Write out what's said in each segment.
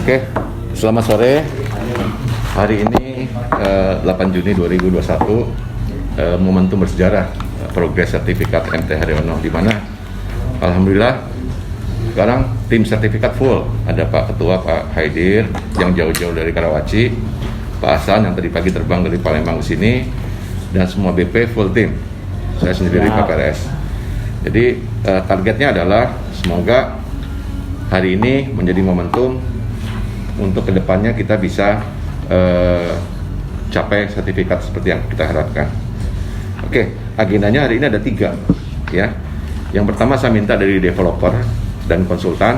Oke, selamat sore. Hari ini 8 Juni 2021, momentum bersejarah progres sertifikat MT Haryono, di mana alhamdulillah sekarang tim sertifikat full. Ada Pak Ketua, Pak Haidir yang jauh-jauh dari Karawaci, Pak Hasan yang tadi pagi terbang dari Palembang ke sini, dan semua BP full tim. Saya sendiri dari PPRS. Jadi targetnya adalah semoga hari ini menjadi momentum untuk kedepannya kita bisa capai sertifikat seperti yang kita harapkan. Oke, agendanya hari ini ada 3 ya. Yang pertama, saya minta dari developer dan konsultan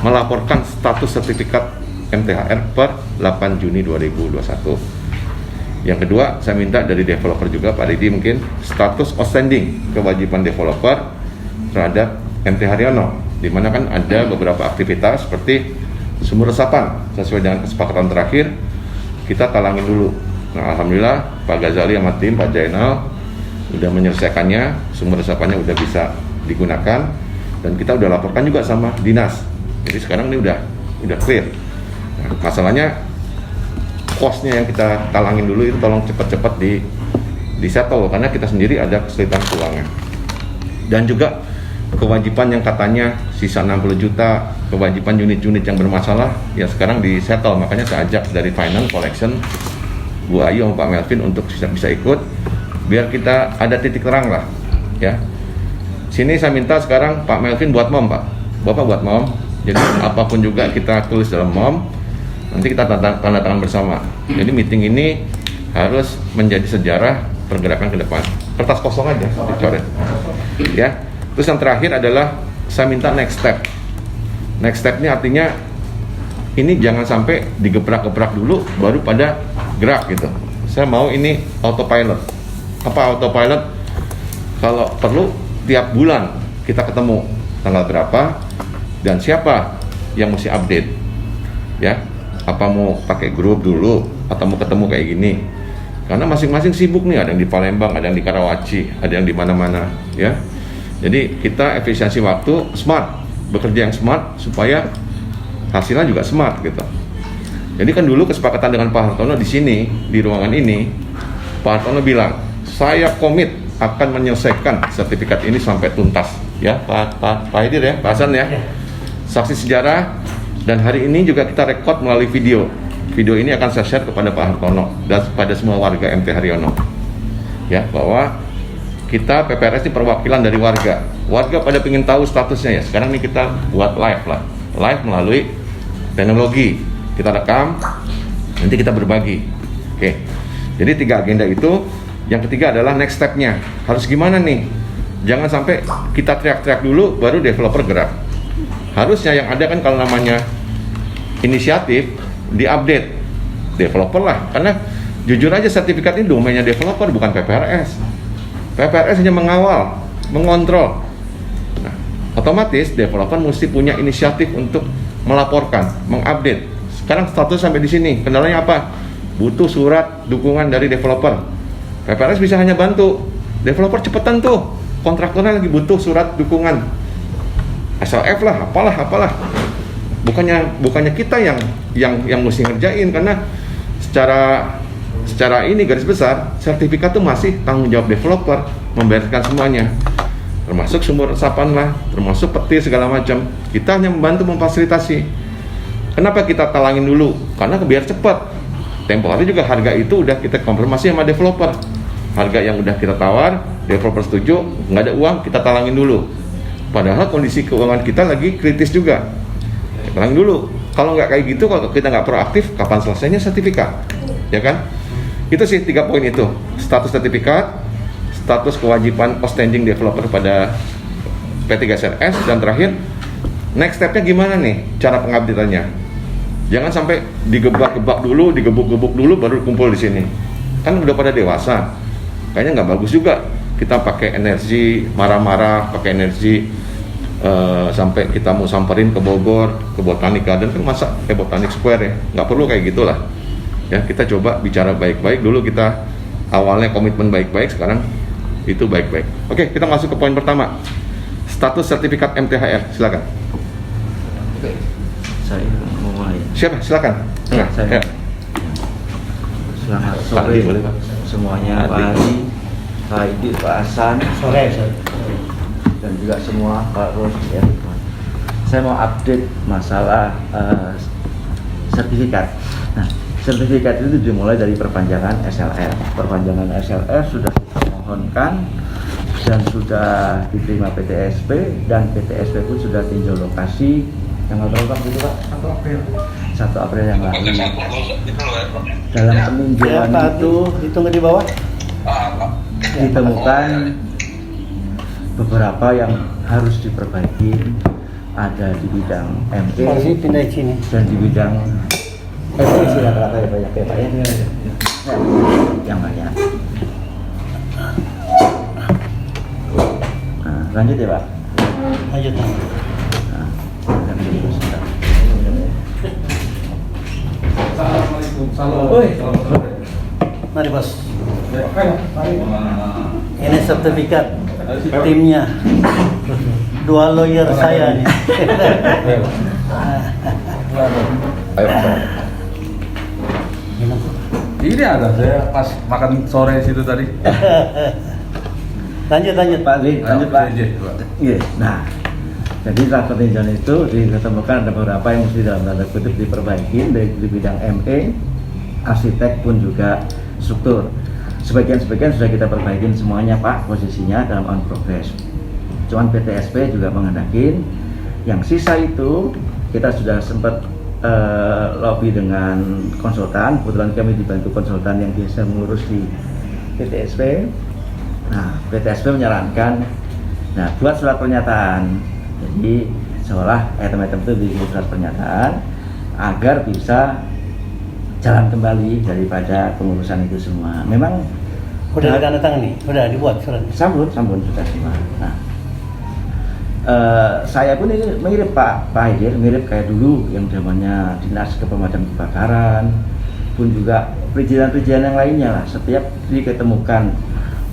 melaporkan status sertifikat MTHR per 8 Juni 2021. Yang kedua, saya minta dari developer juga, Pak Didi mungkin, status outstanding kewajiban developer terhadap MT Haryono, di mana kan ada beberapa aktivitas seperti sumur resapan sesuai dengan kesepakatan terakhir kita talangin dulu. Nah, alhamdulillah Pak Ghazali sama tim, Pak Jainal udah menyelesaikannya, sumur resapannya udah bisa digunakan dan kita udah laporkan juga sama dinas. Jadi sekarang ini udah clear. Nah, masalahnya cost-nya yang kita talangin dulu itu tolong cepat-cepat di settle karena kita sendiri ada kesulitan keuangan. Dan juga kewajiban yang katanya sisa 60 juta, kewajiban unit-unit yang bermasalah ya sekarang di settle. Makanya saya ajak dari finance collection Bu Ayu sama Pak Melvin untuk bisa ikut biar kita ada titik terang lah ya. Sini saya minta sekarang Pak Melvin buat mom, Pak. Bapak buat mom. Jadi apapun juga kita tulis dalam mom, nanti kita tanda tangan bersama. Jadi meeting ini harus menjadi sejarah pergerakan ke depan. Kertas kosong aja dicoret ya. Terus yang terakhir adalah saya minta next step. Next step ini artinya ini jangan sampai digebrak-gebrak dulu baru pada gerak gitu. Saya mau ini autopilot. Apa autopilot? Kalau perlu tiap bulan kita ketemu tanggal berapa dan siapa yang mesti update ya. Apa mau pakai grup dulu atau mau ketemu kayak gini? Karena masing-masing sibuk nih, ada yang di Palembang, ada yang di Karawaci, ada yang di mana-mana ya. Jadi kita efisiensi waktu, smart, bekerja yang smart supaya hasilnya juga smart gitu. Jadi kan dulu kesepakatan dengan Pak Hartono di sini, di ruangan ini, Pak Hartono bilang, saya komit akan menyelesaikan sertifikat ini sampai tuntas ya, Pak Haidir ya, Pak Hasan ya. Saksi sejarah. Dan hari ini juga kita rekod melalui video. Video ini akan saya share kepada Pak Hartono dan kepada semua warga MT Haryono ya, bahwa kita PPRS ini perwakilan dari warga. Warga pada pengen tahu statusnya ya. Sekarang ini kita buat live lah. Live melalui teknologi. Kita rekam, nanti kita berbagi. Oke. Jadi 3 agenda itu. Yang ketiga adalah next step-nya. Harus gimana nih? Jangan sampai kita teriak-teriak dulu baru developer gerak. Harusnya yang ada kan kalau namanya inisiatif diupdate developer lah. Karena jujur aja sertifikat ini domainnya developer bukan PPRS. PPRS hanya mengawal, mengontrol. Nah, otomatis developer mesti punya inisiatif untuk melaporkan, mengupdate. Sekarang status sampai di sini. Kendalanya apa? Butuh surat dukungan dari developer. PPRS bisa hanya bantu. Developer cepetan tuh. Kontraktornya lagi butuh surat dukungan. SLF lah, apalah. Bukannya kita yang mesti ngerjain, karena secara ini garis besar sertifikat itu masih tanggung jawab developer membereskan semuanya, termasuk sumur resapan lah, termasuk petir segala macam. Kita hanya membantu memfasilitasi. Kenapa kita talangin dulu? Karena biar cepat. Tempo hari juga harga itu udah kita konfirmasi sama developer. Harga yang udah kita tawar, developer setuju, nggak ada uang, kita talangin dulu. Padahal kondisi keuangan kita lagi kritis juga. Talangin dulu. Kalau nggak kayak gitu, kalau kita nggak proaktif, kapan selesainya sertifikat? Ya kan? Itu sih 3 poin itu. Status sertifikat, status kewajiban outstanding developer pada P3SRS, dan terakhir next step-nya gimana nih cara pengupdate-annya. Jangan sampai digebak-gebak dulu, digebuk-gebuk dulu baru kumpul di sini. Kan udah pada dewasa. Kayaknya nggak bagus juga kita pakai energi marah-marah, pakai energi sampai kita mau samperin ke Bogor, ke Botanic Garden, kan masa Botanic Square ya. Nggak perlu kayak gitulah. Ya, kita coba bicara baik-baik dulu. Kita awalnya komitmen baik-baik, sekarang itu baik-baik. Oke, kita masuk ke poin pertama. Status sertifikat MTHR, silakan. Saya mau mulai. Siapa? Silakan. Ya, saya. Ya. Selamat Pak sore Adi, boleh, Pak? semuanya, Adi. Pak Adi, Pak Idi, Pak Hasan, Sore. dan juga semua Pak Ros. Ya, saya mau update masalah sertifikat. Nah, sertifikat itu dimulai dari perpanjangan SLR. Perpanjangan SLR sudah kita mohonkan dan sudah diterima PTSP, dan PTSP pun sudah tinjau lokasi tanggal berapa gitu Pak? 1 April yang lalu. Dalam peninjauan itu ditunggu di bawah. ditemukan beberapa yang harus diperbaiki, ada di bidang ME Masih pindah ke sini. dan di bidang isi rata-rata ya banyak ya Pak ya. Yang banyak. Nah, lanjut ya Pak. Lanjut. Nah, lanjut dulu sebentar. Assalamualaikum. Oi. Mari bos. Ini sertifikat timnya. 2 lawyer saya nih. Ini ada saya pas makan sore situ tadi. Lanjut Pak Lee, lanjut Pak. Iya. Nah, jadi setelah peninjauan itu ditemukan ada beberapa yang mesti dalam tanda kutip diperbaiki dari di bidang ME, arsitek pun juga struktur. Sebagian sudah kita perbaikin semuanya Pak, posisinya dalam on progress. Cuman PTSP juga menghendakin yang sisa itu kita sudah sempat lobby dengan konsultan. Kebetulan kami dibantu konsultan yang biasa mengurus di PTSP. Nah, PTSP menyarankan, nah buat surat pernyataan. Jadi seolah item-item itu dibuat surat pernyataan agar bisa jalan kembali daripada pengurusan itu semua. Memang udah tanda tangan nih, udah dibuat surat. sambut sudah semua. Nah, saya pun ini mirip Pak Haidir, mirip kayak dulu yang zamannya dinas pemadam kebakaran, pun juga perizinan yang lainnya lah. Setiap diketemukan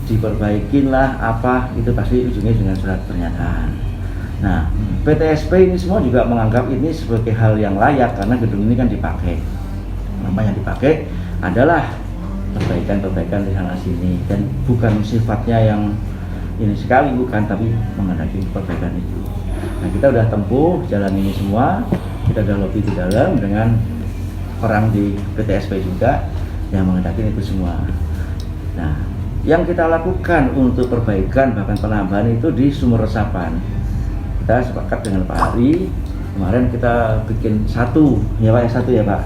diperbaikin lah apa itu pasti ujungnya dengan surat pernyataan. Nah, PTSP ini semua juga menganggap ini sebagai hal yang layak karena gedung ini kan dipakai. Namanya dipakai adalah perbaikan di sana sini dan bukan sifatnya yang ini sekali, bukan, tapi menghendaki perbaikan itu. Nah, kita udah tempuh jalan ini semua, kita udah lobby di dalam dengan orang di PTSP juga yang menghendaki itu semua. Nah, yang kita lakukan untuk perbaikan bahkan penambahan itu di sumur resapan. Kita sepakat dengan Pak Ari, kemarin kita bikin satu ya Pak,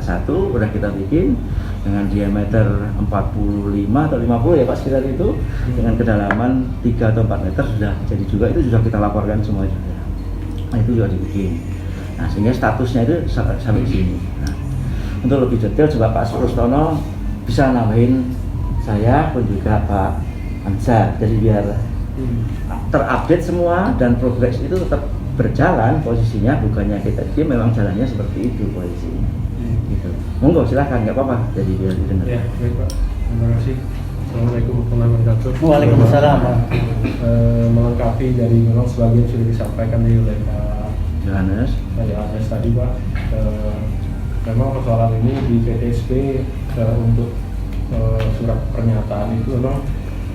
satu udah kita bikin dengan diameter 45 atau 50 ya Pak sekitar itu, dengan kedalaman 3 atau 4 meter sudah jadi juga, itu sudah kita laporkan semua juga. Nah, itu juga dibikin. Nah, sehingga statusnya itu sampai sini. Nah, untuk lebih detail coba Pak Surustono bisa nambahin saya pun juga Pak Ansar, jadi biar terupdate semua dan progres itu tetap berjalan posisinya, bukannya kita diam, memang jalannya seperti itu posisinya. Gitu. Monggo silahkan, nggak apa-apa, jadi biar didengar. Ya, baik Pak. Terima kasih. Assalamualaikum warahmatullahi wabarakatuh. Waalaikumsalam. Melengkapi dari memang sebagian sudah disampaikan oleh Pak Johannes. Yohanes tadi Pak. Memang persoalan ini di PTSP untuk surat pernyataan itu memang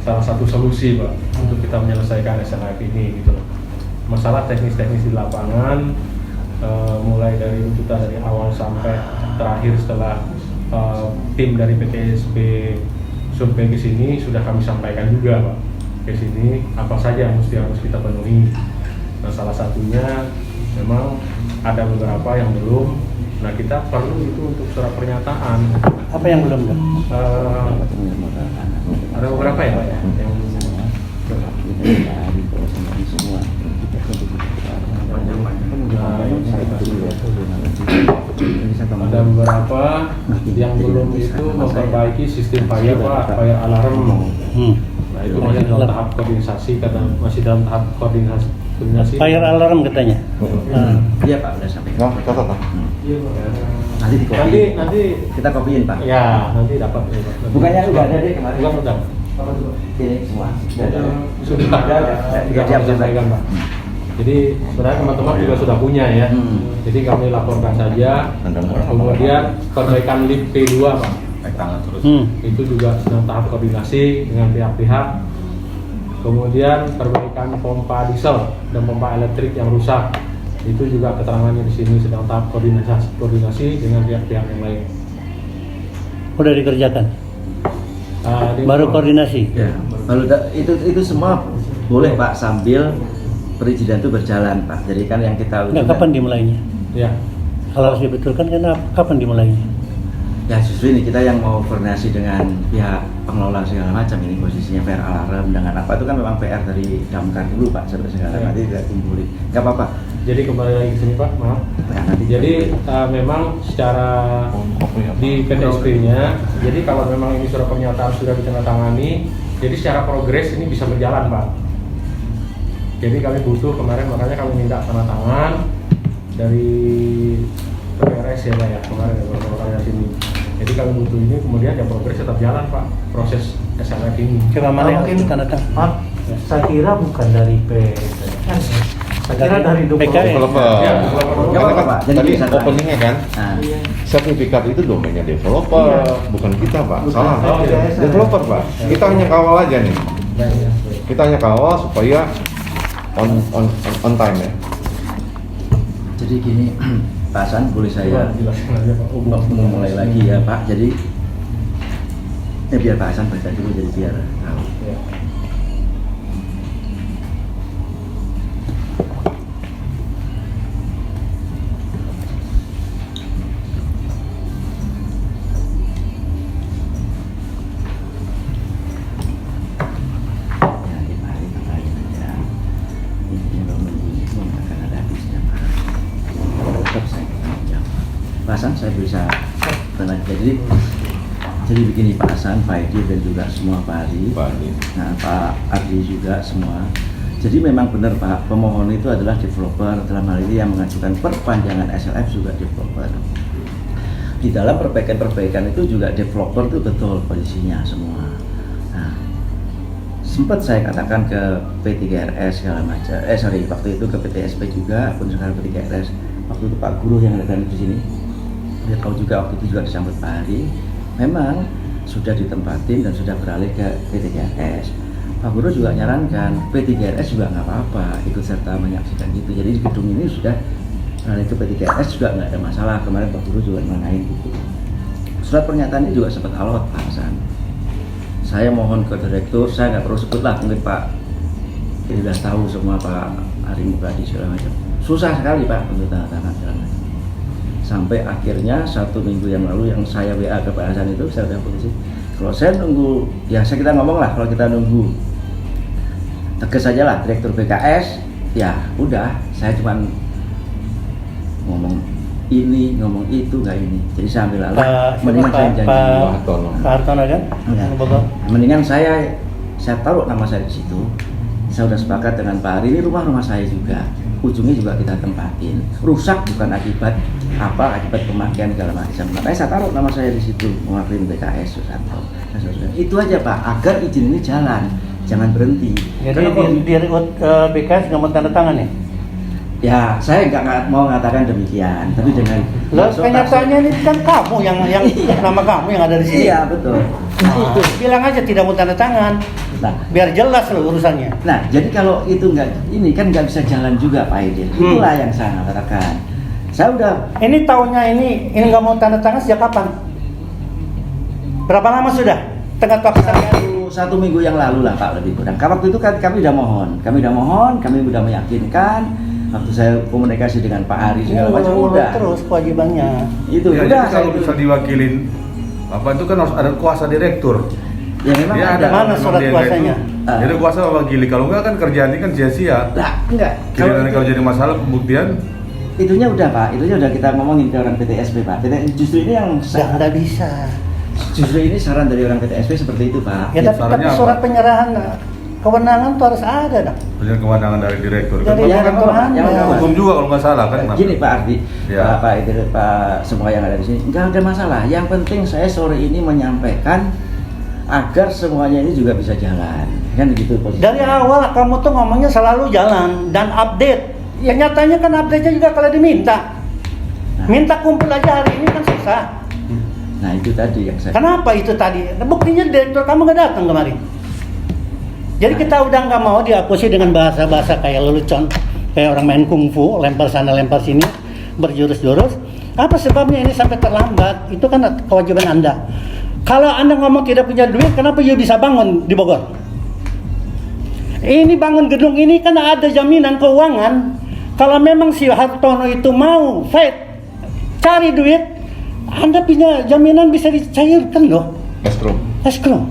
salah satu solusi Pak untuk kita menyelesaikan SLF ini gitu loh. Masalah teknis-teknis di lapangan mulai dari runtutan dari awal sampai terakhir setelah tim dari PTSP survei ke sini sudah kami sampaikan juga Pak ke sini apa saja yang harus kita penuhi. Nah, salah satunya memang ada beberapa yang belum. Nah, kita perlu itu untuk surat pernyataan. Apa yang belum? Ada beberapa ya Pak ya yang ada beberapa yang belum itu memperbaiki sistem fire Pak, fire alarm. Nah, itu masih dalam tahap koordinasi, karena masih dalam tahap koordinasi. Fire alarm katanya. Iya Pak, udah sampai. Nah, catat Pak. Iya Pak. Nanti di copy. Nanti Kita copyin Pak. ya nanti dapat ya Pak. Bukannya udah ada deh kemarin. Bukan udah. Ini semua. Sudah ada. Sudah Sudah siap disampaikan Pak. Jadi sebenarnya teman-teman juga sudah punya ya. Jadi kami laporkan saja. Kemudian perbaikan lift P2 Pak. Naik tangan terus. Itu juga sedang tahap koordinasi dengan pihak-pihak. Kemudian perbaikan pompa diesel dan pompa elektrik yang rusak. Itu juga keterangannya di sini sedang tahap koordinasi dengan pihak-pihak yang lain. Udah dikerjakan. Di- Baru koordinasi. Ya, itu semua boleh Pak sambil perizinan itu berjalan Pak. Jadi kan yang kita Enggak, kapan dimulainya? Ya. Kalau harus dibetulkan kan kapan dimulainya? Ya justru ini kita yang mau koordinasi dengan pihak pengelola segala macam, ini posisinya PR alarm dengan apa itu kan memang PR dari damkar dulu Pak sampai sekarang, Ya. nanti tidak kumpulin. Nggak apa-apa. Jadi kembali lagi ke sini Pak, maaf. Ya, nanti Jadi memang secara di PTSP-nya, jadi kalau memang ini surat pernyataan sudah ditandatangani, jadi secara progres ini bisa berjalan Pak. Jadi kami butuh kemarin, makanya kami minta tanda tangan dari PPRS ya Pak ya, kemarin ya Bapak sini. Jadi kami butuh ini, kemudian ya progres tetap jalan Pak, proses SLF ini. Coba mana yang Mungkin, tanda tangan? Pak, saya kira bukan dari PTS. Saya kira dari PKS. Developer. Ya, Nggak Karena apa-apa, kan Pak. Jadi tadi bisa openingnya kan, Nah, sertifikat itu domainnya developer, bukan kita Pak. Salah. Oh, iya. Developer Pak. Kita hanya kawal aja nih. Ya. Kita hanya kawal supaya on time ya. jadi gini Pak Hasan, boleh saya Jelaskan aja Pak. mulai lagi ya Pak. Jadi biar Pak Hasan baca dulu jadi biar tahu. Ya. Ya, di mari kembali aja. Intinya kalau menunggu itu akan ada habisnya Pak. Tetap saya bertanggung jawab. Pak Hasan, saya bisa tenang. Jadi begini Pak Hasan, Pak Edi dan juga semua Pak Ari. Pak Adi. Nah, Pak Ardi juga semua. Jadi memang benar Pak, pemohon itu adalah developer, dalam hal ini yang mengajukan perpanjangan SLF juga developer. Di dalam perbaikan-perbaikan itu juga developer itu betul posisinya semua. Nah, sempat saya katakan ke P3RS segala macam. Waktu itu ke PTSP juga, pun sekarang P3RS. Waktu itu Pak Guru yang ada di sini. Dia tahu juga waktu itu juga disambut Pak Hari. Memang sudah ditempatin dan sudah beralih ke P3RS. Pak Guru juga nyarankan P3RS juga nggak apa-apa ikut serta menyaksikan gitu. Jadi gedung ini sudah beralih ke P3RS juga nggak ada masalah. Kemarin Pak Guru juga nanyain gitu. Surat pernyataan ini juga sempat alot Pak Hasan. Saya mohon ke direktur, saya nggak perlu sebut lah, mungkin Pak ini sudah tahu semua Pak Ari Mukradi segala macam. Susah sekali Pak untuk tanda tangan segala macam. Sampai akhirnya 1 minggu yang lalu yang saya WA ke Pak Hasan itu, saya udah polisi. Kalau saya nunggu, ya kita ngomong lah, kalau kita nunggu tegas saja lah direktur BKS, ya udah, saya cuman ngomong ini, ngomong itu, nggak ini. Jadi saya ambil alih, mendingan saya janji. Pak Hartono. Pak Hartono kan? Ya. Bogor. Mendingan saya taruh nama saya di situ. Saya sudah sepakat dengan Pak Ari, ini rumah saya juga. Ujungnya juga kita tempatin. Rusak bukan akibat akibat pemakaian segala macam. Makanya saya taruh nama saya di situ, mewakili BKS Susanto. Itu aja Pak, agar izin ini jalan, jangan berhenti. Jadi di BKS nggak mau tanda tangan ya? Ya, saya nggak mau mengatakan demikian, tapi dengan Lah kenyataannya ini kan kamu yang nama kamu yang ada di sini. Iya betul. Nah, itu bilang aja tidak mau tanda tangan. Nah, Biar jelas loh urusannya. Nah, jadi kalau itu ini kan nggak bisa jalan juga Pak Aidil. Itulah yang saya katakan. Saya udah Ini tahunnya ini nggak mau tanda tangan sejak kapan? Berapa lama sudah? Tengah waktu satu minggu yang lalu lah Pak, lebih kurang. Karena waktu itu kan kami udah mohon, kami udah meyakinkan. Waktu saya komunikasi dengan Pak Ari segala macam udah. terus kewajibannya. Itu Ya, udah jadi kalau saya bisa diwakilin apa itu kan harus ada kuasa direktur. ya memang Dia ada. Mana memang surat dia kuasanya? itu, Jadi kuasa mewakili. Kalau enggak kan kerjaan ini kan sia-sia. Lah, enggak. Giliran itu- kalau jadi masalah pembuktian, itunya udah Pak, itunya udah kita ngomongin ke orang PTSP Pak. Justru ini yang Nggak bisa. justru ini saran dari orang PTSP seperti itu Pak. Ya tapi sarannya apa? surat penyerahan kewenangan tuh harus ada dong. punya kewenangan dari direktur. Dari Kan direktur Pak, Anda. yang apa? hukum juga kalau nggak salah kan. Gini Pak Ardi, Ya. Pak itu Pak semua yang ada di sini, nggak ada masalah. Yang penting saya sore ini menyampaikan agar semuanya ini juga bisa jalan, kan begitu posisi. Dari awal kamu tuh ngomongnya selalu jalan dan update. Ya nyatanya kan update-nya juga kalau diminta. Minta kumpul aja hari ini kan susah. Nah itu tadi yang saya. Kenapa itu tadi? Buktinya direktur kamu nggak datang kemarin. Jadi kita udah nggak mau diakusi dengan bahasa-bahasa kayak lelucon, kayak orang main kungfu, lempar sana lempar sini, berjurus-jurus. Apa sebabnya ini sampai terlambat? Itu kan kewajiban Anda. Kalau Anda ngomong tidak punya duit, kenapa you bisa bangun di Bogor? Ini bangun gedung ini kan ada jaminan keuangan. Kalau memang si Hartono itu mau fight, cari duit, Anda punya jaminan bisa dicairkan loh. Escrow.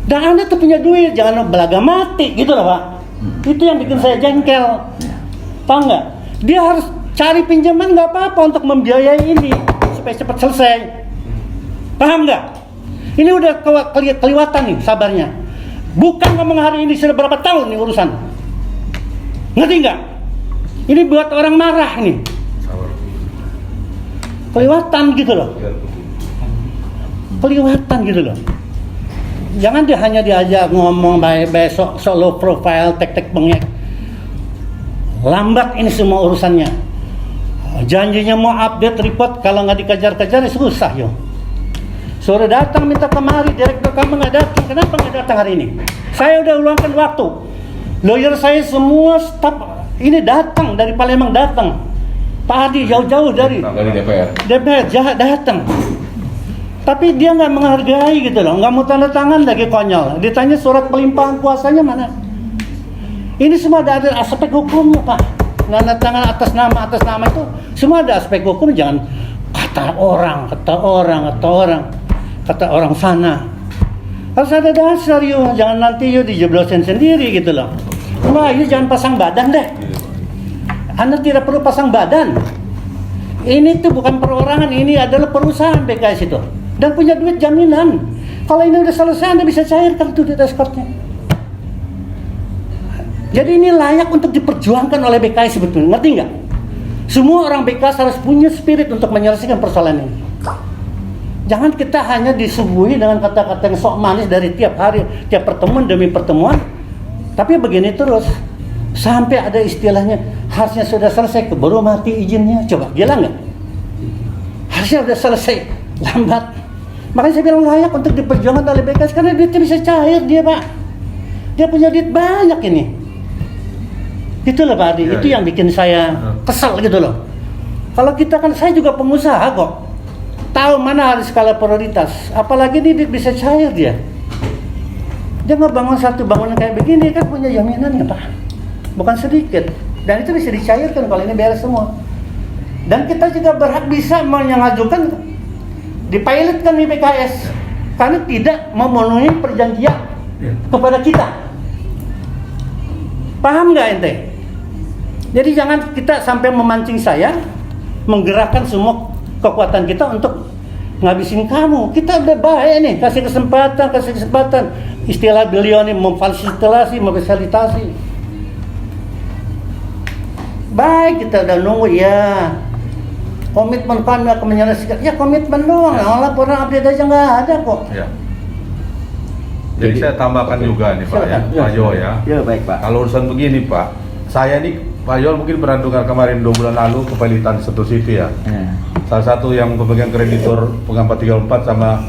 Dan Anda tuh punya duit, jangan belaga mati gitu loh Pak. Itu yang bikin saya jengkel. Paham nggak? Dia harus cari pinjaman nggak apa-apa untuk membiayai ini supaya cepat selesai. Paham nggak? Ini udah keliwatan nih sabarnya. Bukan ngomong hari ini sudah berapa tahun nih urusan. Ngerti nggak? Ini buat orang marah nih. Keliwatan gitu loh. Keliwatan gitu loh. Jangan dia hanya diajak ngomong baik-baik, sok low profile, tek-tek bengek. Lambat ini semua urusannya. Janjinya mau update report, kalau nggak dikejar-kejar susah yo. Suruh datang minta kemari, direktur kamu nggak datang. Kenapa nggak datang hari ini? Saya udah luangkan waktu. Lawyer saya semua staf ini datang dari Palembang datang. Pak Hadi jauh-jauh dari DPR datang. Tapi dia nggak menghargai gitu loh, nggak mau tanda tangan lagi konyol. Ditanya surat pelimpahan kuasanya mana? Ini semua ada aspek hukumnya Pak. Tanda tangan atas nama itu semua ada aspek hukum. Jangan kata orang sana. Harus ada dasar yuk, jangan nanti yuk dijeblosin sendiri gitu loh. Wah, yuk jangan pasang badan deh. Anda tidak perlu pasang badan. Ini tuh bukan perorangan, ini adalah perusahaan BKS itu. Dan punya duit jaminan. Kalau ini udah selesai, Anda bisa cairkan tuh duit eskortnya. Jadi ini layak untuk diperjuangkan oleh BKS sebetulnya, ngerti nggak? Semua orang BKS harus punya spirit untuk menyelesaikan persoalan ini. Jangan kita hanya disuguhi dengan kata-kata yang sok manis dari tiap hari, tiap pertemuan demi pertemuan. Tapi begini terus, sampai ada istilahnya, harusnya sudah selesai, keburu mati izinnya. Coba, gila nggak? Harusnya sudah selesai, lambat. Makanya saya bilang layak untuk diperjuangkan oleh BKS, karena duitnya bisa cair dia Pak. Dia punya duit banyak ini. Itulah Pak Adi, itu yang bikin saya kesal gitu loh. Kalau kita kan, saya juga pengusaha kok. Tahu mana harus skala prioritas. Apalagi ini duit bisa cair dia. Dia ngebangun satu bangunan kayak begini kan punya jaminan ya Pak. Bukan sedikit. Dan itu bisa dicairkan kalau ini beres semua. Dan kita juga berhak bisa mengajukan dipilotkan di BKS karena tidak memenuhi perjanjian kepada kita. Paham nggak ente? Jadi jangan kita sampai memancing saya menggerakkan semua kekuatan kita untuk ngabisin kamu. Kita udah baik nih, kasih kesempatan. Istilah beliau nih memfasilitasi. Baik, kita udah nunggu ya. Komitmen kami akan menyelesaikan. Ya komitmen doang, laporan update aja nggak ada kok. Ya. Jadi saya tambahkan juga nih Pak ya, Pak Yo ya. Ya baik Pak. Kalau urusan begini Pak, saya nih Pak Yo mungkin pernah dengar kemarin 2 bulan lalu kepelitan Setu City ya. Salah satu yang pemegang kreditur pengampat 34 sama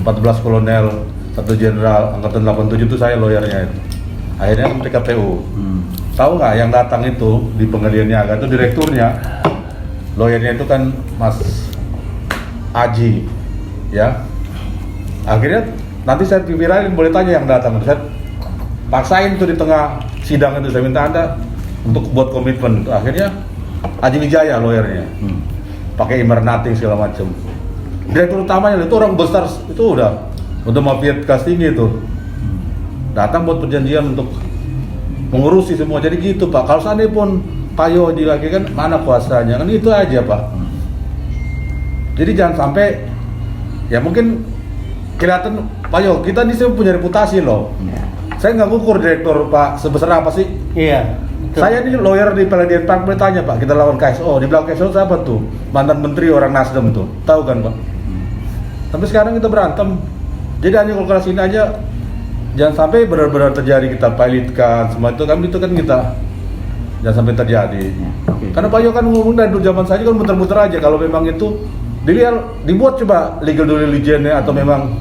14 kolonel 1 jenderal angkatan 87 itu saya lawyernya itu. Akhirnya ke KPU. Tahu nggak yang datang itu di pengadilan niaga itu direkturnya, lawyernya itu kan Mas Aji, ya. Akhirnya nanti saya viralin, boleh tanya yang datang. Saya paksain itu di tengah sidang itu, saya minta Anda untuk buat komitmen. Akhirnya Aji Wijaya lawyernya, pakai email nothing segala macam. Direktur utamanya itu orang besar itu udah mafia kelas tinggi itu, datang buat perjanjian untuk mengurusi semua. Jadi gitu Pak. Kalau seandainya pun Pak Yo lagi kan mana kuasanya, kan itu aja Pak. Jadi jangan sampai ya mungkin kelihatan Pak Yo kita di sini punya reputasi loh. Saya nggak ngukur direktur Pak sebesar apa sih. Iya. Saya ini lawyer di Palladian Park, boleh tanya Pak, kita lawan KSO, di belakang KSO siapa tuh? Mantan menteri orang Nasdem tuh, tahu kan Pak? Tapi sekarang kita berantem, Jadi hanya kalkulasi ini aja, jangan sampai benar-benar terjadi kita pilotkan semua itu kan kita jangan sampai terjadi. Oke. Karena Pak Yo kan ngomong dari dulu zaman saja kan muter-muter aja. Kalau memang itu dibuat coba legal due diligence-nya atau memang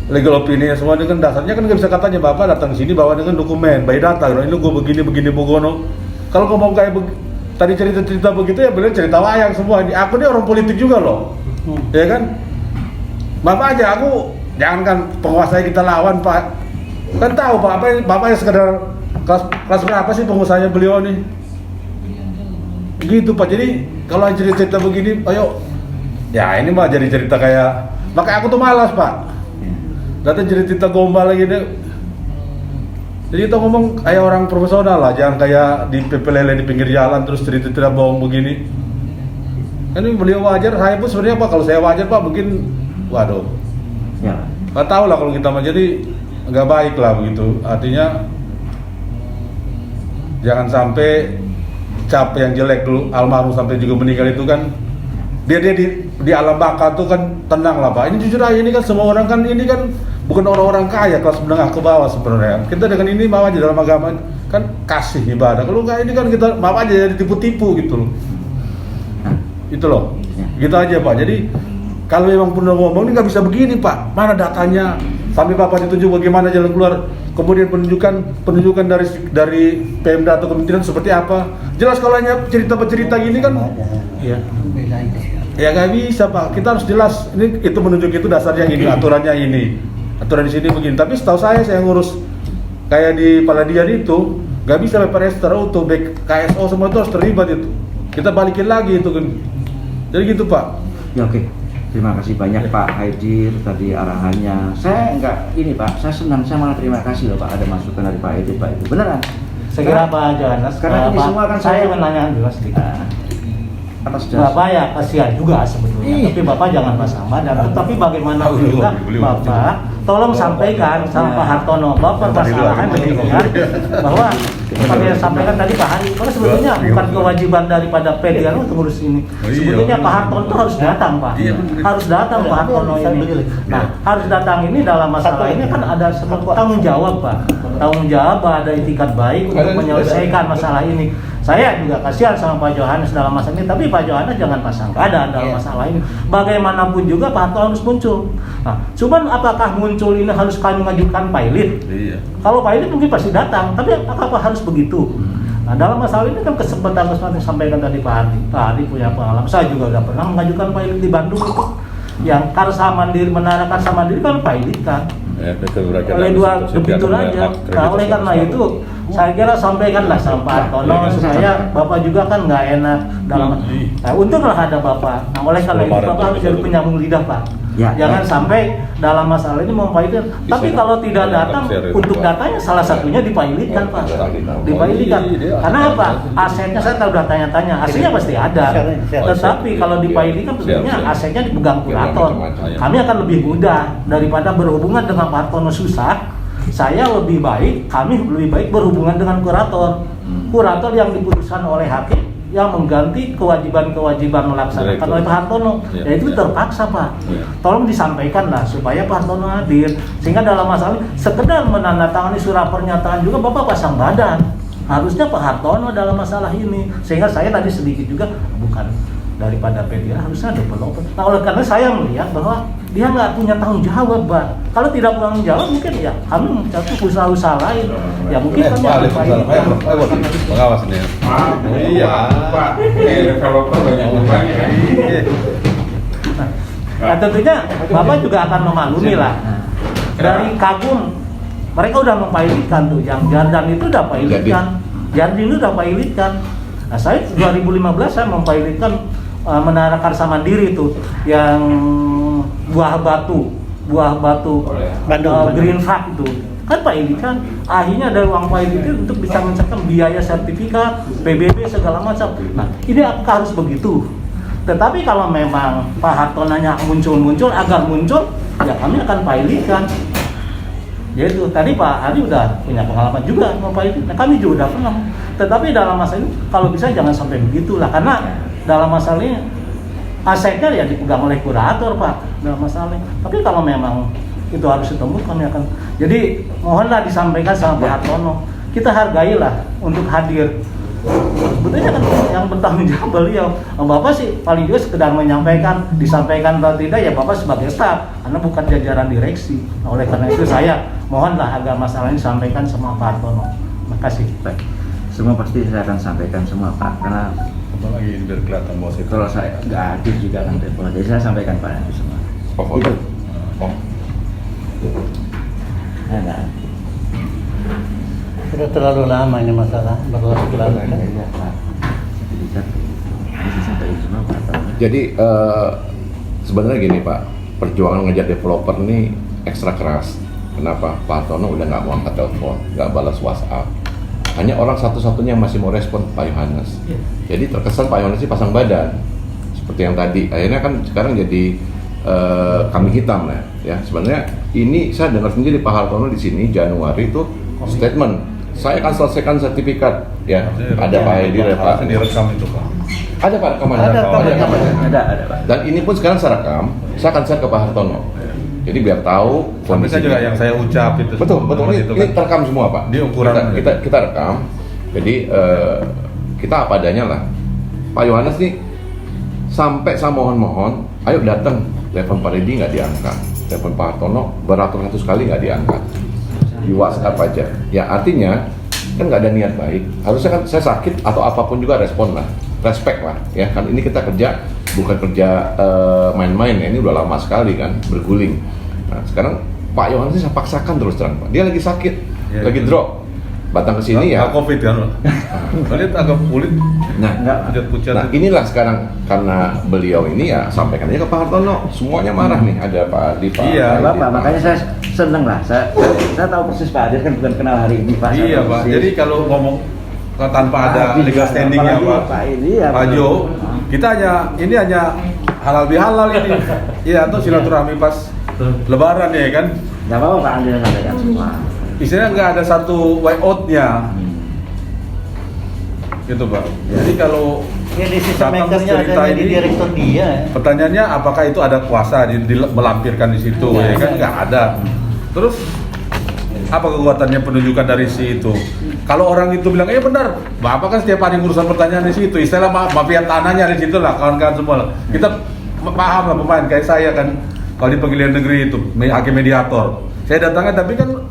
legal opinion semua itu kan dasarnya kan nggak bisa katanya Bapak datang ke sini bawa dengan dokumen, by data, ini gue begini begono. Kalau ngomong kayak tadi cerita begitu ya benar cerita wayang semua. Aku ini orang politik juga loh, ya kan? Bapak aja aku jangankan penguasa kita lawan Pak, kan tahu Pak Bapak yang sekedar kelas berapa sih pengusahanya beliau nih? Gitu Pak. Jadi kalau cerita begini, ayo. Ya ini mah jadi cerita kayak, makanya aku tuh malas Pak. Datang cerita gombal lagi deh. Jadi kita ngomong kayak orang profesional lah, jangan kayak di pepelele di pinggir jalan terus cerita bohong begini. Kan ini beliau wajar, saya pun sebenarnya Pak kalau saya wajar Pak mungkin, waduh. Ya. Nggak tahu lah kalau kita mah jadi nggak baik lah begitu. Artinya jangan sampai cap yang jelek dulu almarhum sampai juga meninggal itu kan dia di alam baka tuh kan tenang lah Pak. Ini jujur aja ini kan semua orang kan ini kan bukan orang-orang kaya kelas menengah ke bawah sebenarnya. Kita dengan ini mau aja dalam agama kan kasih ibadah. Kalau nggak ini kan kita mau aja jadi tipu-tipu gitu loh. Itu loh. Gitu aja Pak. Jadi kalau memang pernah ngomong ini nggak bisa begini Pak. Mana datanya? Sampai Bapak ditunjuk bagaimana jalan keluar. Kemudian penunjukan dari Pemda atau kementerian seperti apa. Jelas kalau hanya cerita gini kan ya. Ya nggak bisa Pak, kita harus jelas. Ini itu menunjuk itu dasarnya ini, aturannya ini, aturan di sini begini. Tapi setahu saya ngurus kayak di Paladian itu nggak bisa PPRS untuk KSO semua itu harus terlibat itu. Kita balikin lagi itu kan. Jadi gitu Pak. Ya oke. Terima kasih banyak Pak Haidir tadi arahannya. Saya saya senang, saya malah terima kasih loh Pak ada masukan dari Pak Haidir Pak itu. Beneran. Saya kira Pak Johannes, karena ini Pak, semua kan saya menanyakan dulu sedikit. Atas dasar. Bapak ya kasihan juga sebetulnya, tapi Bapak jangan pasang badan. Tetapi bagaimana juga Bapak tolong sampaikan sama Pak Hartono bahwa permasalahan begini kan, bahwa seperti yang sampaikan tadi Pak Hari, karena sebetulnya bukan kewajiban daripada PDR untuk ngurus ini. Sebetulnya Pak Hartono itu harus datang Pak, harus datang Pak Hartono ini. Nah harus datang ini dalam masalah ini kan ada tanggung jawab Pak, tanggung jawab ada itikat baik untuk menyelesaikan masalah ini. Saya juga kasihan sama Pak Johannes dalam masalah ini, tapi Pak Johannes jangan pasang badan dalam masalah ini. Bagaimanapun juga Pak Hartono harus muncul. Nah, cuman apakah muncul ini harus kami mengajukan pilot? Iya. Kalau pilot mungkin pasti datang, tapi apakah harus begitu? Nah, dalam masalah ini kan kesempatan yang disampaikan tadi Pak Hardi. Pak Hardi punya pengalaman. Saya juga udah pernah mengajukan pilot di Bandung itu. Yang Karsa Mandiri, Menara Karsa Mandiri kan pilot kan. Oleh dua debitur aja. Nah, oleh karena itu saya kira sampaikanlah sama Pak Hartono supaya Bapak juga kan nggak enak dalam. Nah, untunglah ada Bapak. Nah, oleh karena itu Bapak harus jadi penyambung lidah Pak. Ya. Jangan sampai dalam masalah ini mempilotkan. Tapi kalau tidak datang, untuk datanya salah satunya dipilotkan Pak. Dipilotkan. Karena apa? Asetnya saya tahu udah tanya-tanya. Asetnya pasti ada. Tetapi kalau dipilotkan tentunya asetnya dipegang kurator. Kami akan lebih mudah daripada berhubungan dengan Pak Hartono susah. Kami lebih baik berhubungan dengan kurator. Kurator yang diputuskan oleh hakim yang mengganti kewajiban-kewajiban melaksanakan oleh Pak Hartono. Ya itu terpaksa Pak. Tolong disampaikanlah supaya Pak Hartono hadir. Sehingga dalam masalah ini, sekedar menandatangani surat pernyataan juga Bapak pasang badan. Harusnya Pak Hartono dalam masalah ini. Sehingga saya tadi sedikit juga bukan daripada PDR harusnya developer. Nah oleh karena saya melihat bahwa dia nggak punya tanggung jawab Pak. Kalau tidak punya tanggung jawab mungkin ya kami mencari usaha-usaha lain. Ya mungkin kami akan pengawas nih. Iya, Pak. Developer banyak banyak. Nah tentunya Bapak juga akan memaklumi lah. Dari Kagum mereka udah mempilotkan tuh, yang Jardan itu udah pilotkan. Jardin itu udah pilotkan. Nah saya 2015 saya mempilotkan Menara Karsa Mandiri itu yang buah batu Green Park itu kan Pak Ili kan akhirnya ada uang Pak Ili itu untuk bisa mencapai biaya sertifikat PBB segala macam. Nah ini harus begitu. Tetapi kalau memang Pak Hartonanya muncul agar muncul ya kami akan pilotkan. Yaitu tadi Pak Hari udah punya pengalaman juga mempilotkan. Nah, kami juga udah pernah. Tetapi dalam masalah ini kalau bisa jangan sampai begitulah karena dalam masalah ini asetnya ya dipegang oleh kurator Pak dalam masalah ini. Tapi kalau memang itu harus ditembus, kami akan. Jadi mohonlah disampaikan sama Pak Hartono, kita hargailah untuk hadir. Sebetulnya kan yang bertanggung jawab beliau. Bapak sih paling juga sekedar menyampaikan, disampaikan atau tidak ya Bapak sebagai staf, karena bukan jajaran direksi. Nah, oleh karena itu saya mohonlah agar masalah ini disampaikan sama Pak Hartono. Terima kasih. Baik. Semua pasti saya akan sampaikan semua Pak, karena Apalagi biar kelihatan bos itu. kalau saya nggak hadir juga nanti, jadi saya sampaikan Pak nanti semua. Oh, Itu. oh. Nah, Sudah terlalu lama ini masalah berlalu-lalu kan. iya, Pak. Bisa disampaikan semua Pak. Jadi sebenarnya gini Pak, perjuangan ngejar developer ini ekstra keras. Kenapa? Pak Hartono udah nggak mau angkat telepon, nggak balas WhatsApp. Hanya orang satu-satunya yang masih mau respon Pak Yohanes. Jadi terkesan Pak Yohanes ini pasang badan, seperti yang tadi. Akhirnya kan sekarang jadi kambing hitam lah. Ya sebenarnya ini saya dengar sendiri Pak Hartono di sini Januari itu statement. Saya akan selesaikan sertifikat, ya. Ada Pak Edi, ada Pak. Direkam itu Pak. Ada Pak rekamannya. Ada rekamannya. Ada Pak. Dan ini pun sekarang saya rekam, saya akan share ke Pak Hartono. Jadi biar tahu Sampaikan juga yang saya ucap itu. Betul, betul. itu Ini terekam semua Pak. Di ukuran kita rekam. Jadi kita apa adanya lah. Pak Yohanes nih sampai saya mohon-mohon, ayo datang. Telepon Pak Edi nggak diangkat. Telepon Pak Hartono beratus-ratus kali nggak diangkat. Di WhatsApp aja. Ya artinya kan nggak ada niat baik. Harusnya kan saya sakit atau apapun juga respon lah, respect lah. Ya kan ini kita kerja bukan kerja main-main ya. Ini udah lama sekali kan berguling. Nah sekarang Pak Yohanes saya paksakan terus terang Pak. Dia lagi sakit, Ya, lagi itu. drop. Batang kesini ya. Covid kan Pak. Lihat agak kulit. Nah, Pucat-pucat. nah inilah sekarang karena beliau ini ya sampaikan aja ke Pak Hartono. Semuanya marah nih. Ada Pak Adi, Pak. Iya, Edi, Bapak, Pak. makanya saya seneng lah. Saya tahu persis Pak Adir kan bukan kenal hari ini Pak. Iya Saya tahu Pak. persis. Jadi kalau ngomong tanpa ada Habis, legal standingnya apalagi Pak. Pak ini ya, Pak betul. Jo, kita hanya halal bihalal ini. Iya, atau silaturahmi pas Lebaran ya kan. Nggak apa-apa Pak Adir sampaikan semua. Istilahnya nggak ada satu way out-nya. Gitu Pak. Jadi kalau Ya di sistem datang makernya cerita ada di ini, direktur dia. pertanyaannya apakah itu ada kuasa melampirkan di situ Nggak ya kan ada. nggak ada. Terus apa kekuatannya penunjukan dari si itu? Kalau orang itu bilang benar, Bapak kan setiap hari urusan pertanyaan di situ. Istilah mafia tanahnya di situ lah kawan-kawan semua lah. Kita paham lah pemain kayak saya kan kalau di pengadilan negeri itu hakim mediator. Saya datangnya tapi kan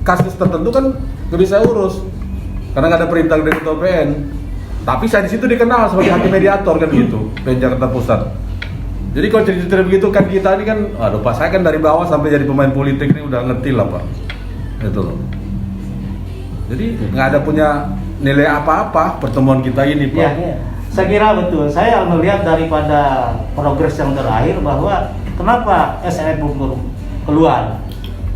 kasus tertentu kan nggak bisa urus karena nggak ada perintah dari Ketua PN. Tapi saya di situ dikenal sebagai hakim mediator kan gitu, PN Jakarta Pusat. Jadi kalau cerita begitu kan kita ini kan, aduh Pak saya kan dari bawah sampai jadi pemain politik ini udah ngerti lah Pak. Itu loh. Jadi nggak ada punya nilai apa-apa pertemuan kita ini Pak. Ya. Saya kira betul. Saya melihat daripada progres yang terakhir bahwa kenapa SLM belum keluar.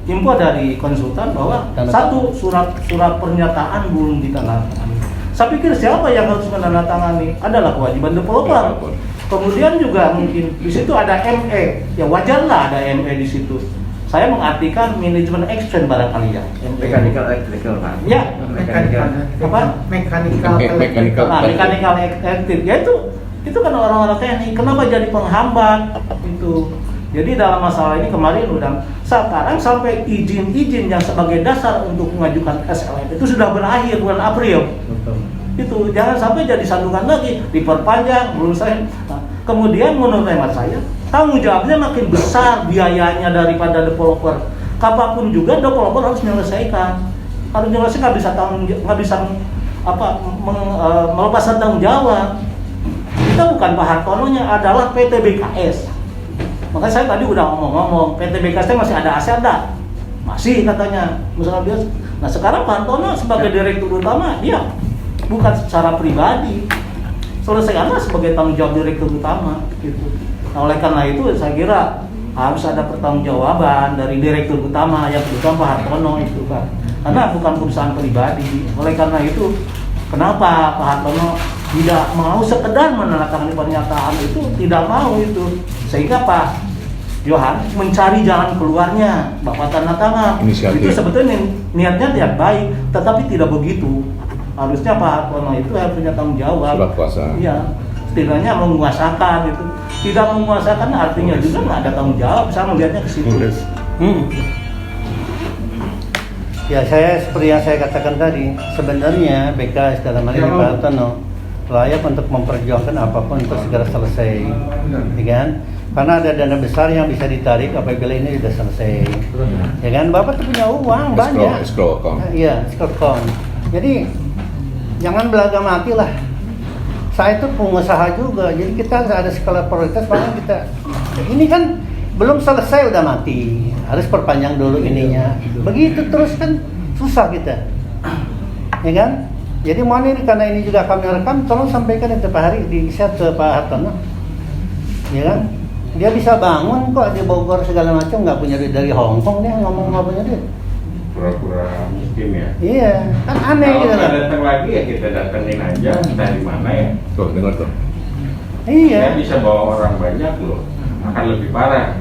Info dari konsultan bahwa satu surat pernyataan belum ditandatangani. Saya pikir siapa yang harus menandatangani adalah kewajiban developer. Kemudian juga mungkin di situ ada ME, ya wajarlah ada ME di situ. Saya mengartikan manajemen exchange barangkali ya. Mechanical electrical Pak. Ya, Mechanical. apa? Mechanical. Nah, mechanical active ya itu kan orang-orang teknik. Kenapa jadi penghambat itu? Jadi dalam masalah ini kemarin sekarang sampai izin-izin yang sebagai dasar untuk mengajukan SLM itu sudah berakhir bulan April. Betul. Itu jangan sampai jadi sandungan lagi, diperpanjang belum saya. Nah, kemudian menurut hemat saya tanggung jawabnya makin besar biayanya daripada developer. Kapanpun juga developer harus menyelesaikan. Nggak bisa melepaskan tanggung jawab. Kita bukan Pak Hartono-nya, adalah PT BKS. Makanya saya tadi udah ngomong PT BKS masih ada aset dah? Masih katanya. Misalnya dia. Nah sekarang Pak Hartono sebagai direktur utama, dia bukan secara pribadi. Selesaikanlah sebagai tanggung jawab direktur utama. Gitu. Nah oleh karena itu saya kira harus ada pertanggungjawaban dari direktur utama yang terutama Pak Hartono itu kan. Karena bukan perusahaan pribadi. Oleh karena itu, kenapa Pak Hartono tidak mau sekedar menandatangani pernyataan itu, tidak mau itu, sehingga Pak Yohan mencari jalan keluarnya, Bapak tanda tangan. Inisiatif. Itu sebetulnya niatnya tidak baik, tetapi tidak begitu. Harusnya Pak Hartono itu harus punya tanggung jawab. Surat kuasa. Iya, setidaknya menguasakan itu. Tidak menguasakan artinya juga nggak ada tanggung jawab. Saya melihatnya ke situ. Ya, saya seperti yang saya katakan tadi, sebenarnya BKS dalam hal ini Pak Hartono layak untuk memperjuangkan apapun untuk segera selesai, ya kan? Karena ada dana besar yang bisa ditarik apabila ini sudah selesai, ya kan? Bapak tuh punya uang banyak. Escrow account. Iya, escrow account. Jadi jangan belaga mati lah. Saya itu pengusaha juga, jadi kita ada skala prioritas. Makanya kita ini kan belum selesai udah mati, harus perpanjang dulu ininya. Begitu terus kan susah kita, ya kan? Jadi mohon ini karena ini juga kami rekam, tolong sampaikan itu Pak Hari, di-share ke Pak Hartono, ya kan? Dia bisa bangun kok di Bogor segala macam, nggak punya duit dari Hong Kong, dia ngomong nggak punya duit. Pura-pura miskin ya. Iya, kan aneh Kalau gitu nggak kan? datang lagi ya kita datengin aja dari mana ya. Tuh, dengar tuh. Iya. Saya bisa bawa orang banyak loh, akan lebih parah.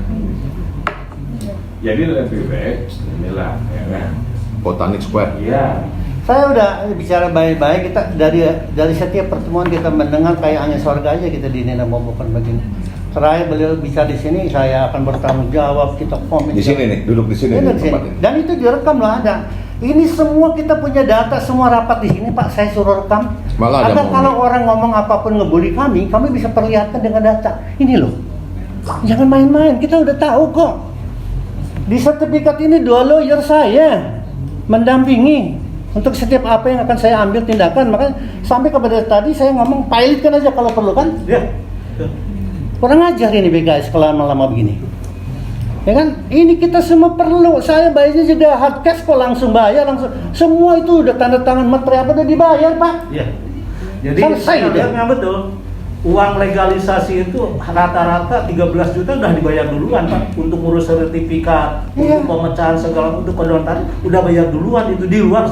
Jadi lebih baik inilah ya kan. Botanic Square. Iya. Saya udah bicara baik-baik, kita dari setiap pertemuan kita mendengar kayak angin sorga aja kita di Nina bukan begini. Terakhir beliau bisa di sini, saya akan bertanggung jawab, kita komit. Di sini nih, duduk di sini nih, tempat ini. Dan itu direkam loh ada. Ini semua kita punya data, semua rapat di sini Pak, saya suruh rekam. Malah ada Agar momen. kalau orang ngomong apapun ngebully kami bisa perlihatkan dengan data. Ini loh, jangan main-main, kita udah tahu kok. Di sertifikat ini 2 lawyer saya mendampingi untuk setiap apa yang akan saya ambil tindakan. Makanya sampai kepada tadi saya ngomong pilotkan aja kalau perlu kan. Ya. Kurang ajar ini BKS kalau lama-lama begini. Ya kan? Ini kita semua perlu. Saya bayarnya juga hard cash kok, langsung bayar langsung. Semua itu udah tanda tangan materai apa udah dibayar, Pak. Iya. Jadi Selesai saya gitu. lihatnya betul. Uang legalisasi itu rata-rata 13 juta udah dibayar duluan Pak, untuk ngurus sertifikat, Iya. untuk pemecahan segala, untuk pendaftaran udah bayar duluan, itu di luar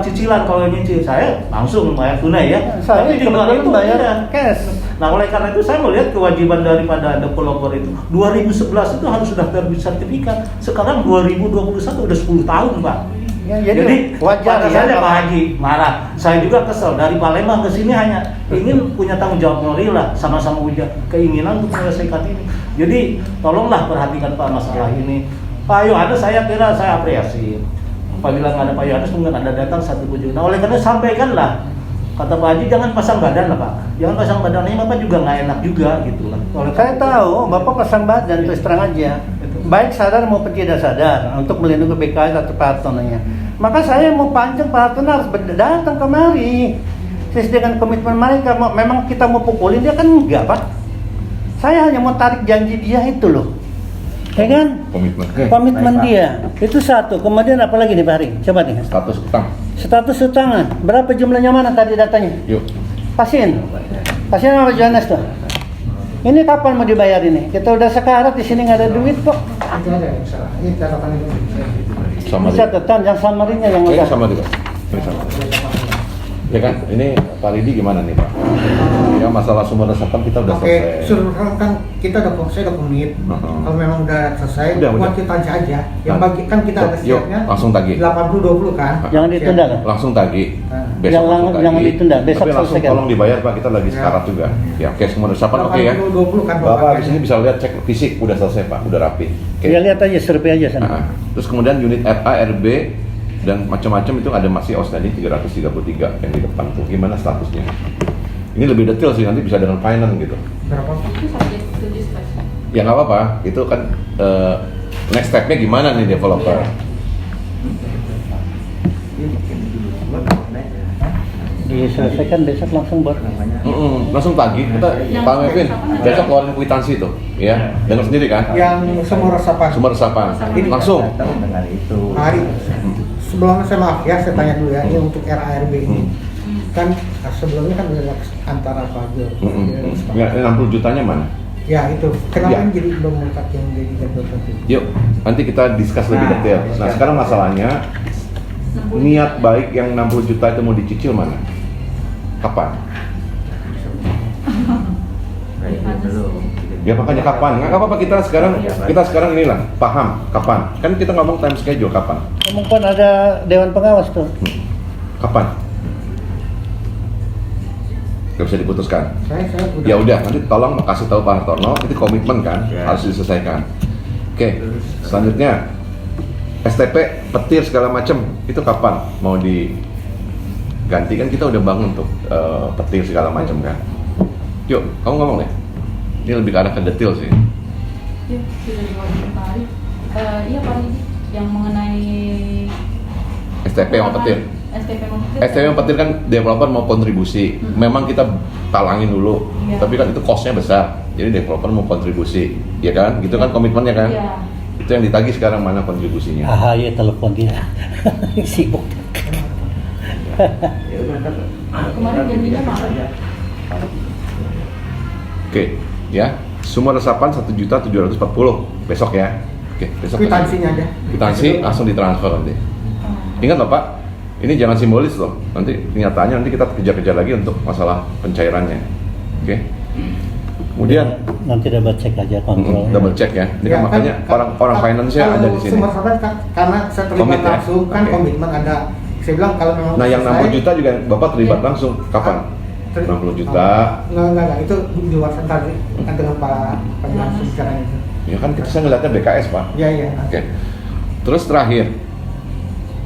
cicilan. Kalau nyicil saya langsung bayar tunai ya. Saya Tapi di luar kebetulan itu bayar iya. cash. Nah oleh karena itu saya melihat kewajiban daripada developer itu 2011 itu harus sudah terbit sertifikat. Sekarang 2021 udah 10 tahun Pak. Ya, jadi wajar wajar ya, saja Pak. Pak Haji marah. Saya juga kesel dari Palembang ke sini hanya ingin punya tanggung jawab moral lah, sama-sama punya keinginan untuk menyelesaikan ini. Jadi tolonglah perhatikan Pak masalah ini. Pak Yohanes saya kira saya apresiasi. Apabila nggak ada Pak Yohanes mungkin ada datang 1 kunjungan. Nah oleh karena sampaikanlah. Kata Pak Haji jangan pasang badan lah Pak. Jangan pasang badan, ini Bapak juga nggak enak juga gitu lah. Oleh Saya tahu Bapak pasang badan, terus terang aja. Baik sadar maupun tidak sadar untuk melindungi BKS atau Pak Hartono-nya. Maka saya mau pancing Pak Hartono harus datang kemari. Sesuai dengan komitmen mereka. Memang kita mau pukulin dia kan enggak Pak. Saya hanya mau tarik janji dia itu loh. Ya kan? Komitmen. Komitmen Baik, Pak. dia. Itu satu. Kemudian apa lagi nih Pak Hari? Coba nih. Status utang. Status utangan. Berapa jumlahnya mana tadi datanya? Yuk. Pasien. Pasien apa Johannes tuh? Ini kapan mau dibayar ini? Kita udah sekarat di sini nggak ada duit kok. Itu ada yang salah. Ini catatan itu. Sama Bisa catatan yang samarinya yang Ini udah. sama juga. Ini sama. Ya kan? Ini Pak Ridi gimana nih Pak? Ya masalah sumber resapan kita udah Oke, selesai. suruh kan kita saya udah komit. Uh-huh. Kalau memang udah selesai, Udah. buat kita aja. Yang Nah. bagi kan kita ada Yuk, siapnya. langsung tagih. 80-20 kan. Jangan ditunda kan? Langsung tagih. Besok Jangan- langsung tagih. jangan ditunda, besok Tapi langsung selesaikan. tolong dibayar Pak, kita lagi Ya. sekarat juga. Ya, oke, sumber resapan oke ya. 80-20 kan Bapak habis ini bisa lihat cek fisik udah selesai Pak, udah rapi. Oke. Ya lihat aja survei aja sana. Nah, terus kemudian unit RA, RB dan macam-macam itu ada masih outstanding 333 yang di depan tuh. Gimana statusnya? Ini lebih detail sih, nanti bisa dengan finance gitu. Berapa? Ya nggak apa-apa, itu kan next step-nya gimana nih developer? Diselesaikan besok langsung buat. Langsung tagih, kita Pak Mevin besok keluarin kwitansi tuh, ya, dengar sendiri kan? Yang semua resapan. Sumber resapan, langsung. dengan itu. Hari. Sebelumnya saya maaf ya, saya tanya dulu ya. Ini untuk RARB ini. Kan sebelumnya kan udah antara Pak Jo. Ya, 60 jutanya mana? Ya itu. Kenapa Ya. jadi belum mengungkap yang jadi jadwal itu? Yuk, nanti kita discuss lebih Nah, detail. Nah, sekarang masalahnya niat baik yang 60 juta itu mau dicicil mana? Kapan? Ya makanya kapan? Nggak apa-apa kita sekarang inilah paham kapan. Kan kita ngomong time schedule kapan? Ngomong kan ada dewan pengawas tuh. Kapan? Gak bisa diputuskan. Saya udah. Ya udah, nanti tolong kasih tahu Pak Hartono, itu komitmen kan, harus diselesaikan. Oke, selanjutnya STP, petir segala macam itu kapan mau diganti? Kan kita udah bangun tuh petir segala macam kan. Yuk, kamu ngomong deh. Ini lebih ke arah ke detail sih. Ya, sudah diwajibkan Pak Arif. Iya Pak Arif, yang mengenai STP sama petir. STP sama petir kan developer mau kontribusi. Memang kita talangin dulu, Iya. tapi kan itu cost-nya besar. Jadi developer mau kontribusi, ya kan? Gitu kan komitmennya kan? Iya. Itu yang ditagih sekarang, mana kontribusinya? AHY telepon dia. Sibuk. Ya udah, kan. Kemarin janjinya malam. Oke, ya. Semua resapan 1.740.000 besok ya. Oke, besok. Kwitansinya aja. Kwitansi langsung ditransfer nanti. Ingat loh Pak, ini jangan simbolis loh. Nanti kenyataannya nanti kita kejar-kejar lagi untuk masalah pencairannya. Oke. Kemudian Nanti double check aja kontrol. double check ya. Ini Ya, kan makanya orang finance-nya ada di sini. Sumber sahabat kan karena saya terlibat Komit ya? langsung kan Oke. komitmen ada. Saya bilang kalau memang Nah, yang 60 juta juga Bapak terlibat Iya. langsung kapan? 60 juta. Enggak, itu di luar tadi kan dengan Pak Johannes bicaranya itu. Ya kan saya ngeliatnya BKS Pak. Iya. Oke. Terus terakhir,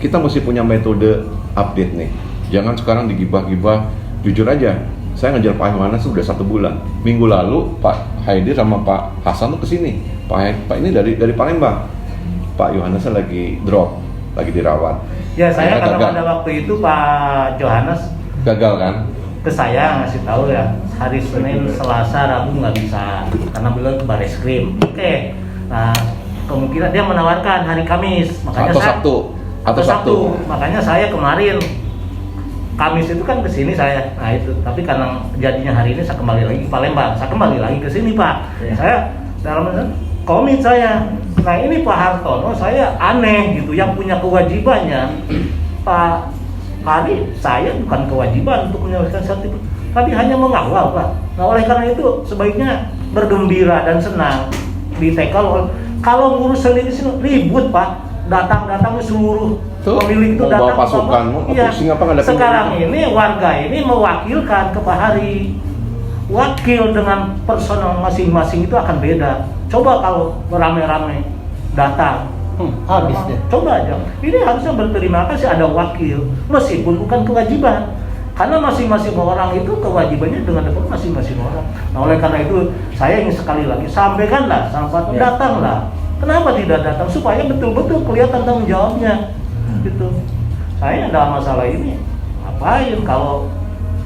kita mesti punya metode update nih. Jangan sekarang digibah-gibah. Jujur aja, saya ngejar Pak Yohanes sudah 1 bulan. Minggu lalu Pak Haidir sama Pak Hasan tuh kesini. Pak ini dari Palembang. Pak Yohanes lagi drop, lagi dirawat. Ya saya karena gagal. pada waktu itu Pak Johannes Gagal kan? ke saya ngasih tahu ya hari Senin, Selasa, Rabu nggak bisa karena beliau ke Bareskrim. Oke. Nah kemungkinan dia menawarkan hari Kamis, makanya Atau saya, Sabtu. Atau Sabtu. Makanya saya kemarin Kamis itu kan ke sini saya. Nah itu, tapi karena jadinya hari ini saya kembali lagi ke Palembang. Saya kembali lagi ke sini Pak. Ya. Saya dalam komit saya. Nah ini Pak Hartono saya aneh gitu, yang punya kewajibannya Pak Hari, saya bukan kewajiban untuk menyelesaikan sertifikat, tapi hanya mengawal Pak. Nah oleh karena itu sebaiknya bergembira dan senang di tackle. Kalau ngurus sendiri sih ribut Pak, datang seluruh Tuh, pemilik itu mau bawa datang pasukan, mau iya. pusing apa nggak ada Sekarang pimpinan? ini warga ini mewakilkan ke Pak Hari, wakil dengan personal masing-masing itu akan beda. Coba kalau beramai-ramai datang, Habis deh. coba aja. Ini harusnya berterima kasih ada wakil, meskipun bukan kewajiban. Karena masing-masing orang itu kewajibannya dengan depan masing-masing orang. Nah oleh karena itu saya ingin sekali lagi sampaikanlah, datanglah. Kenapa tidak datang? Supaya betul-betul kelihatan tanggung jawabnya. Gitu. Saya dalam masalah ini ngapain kalau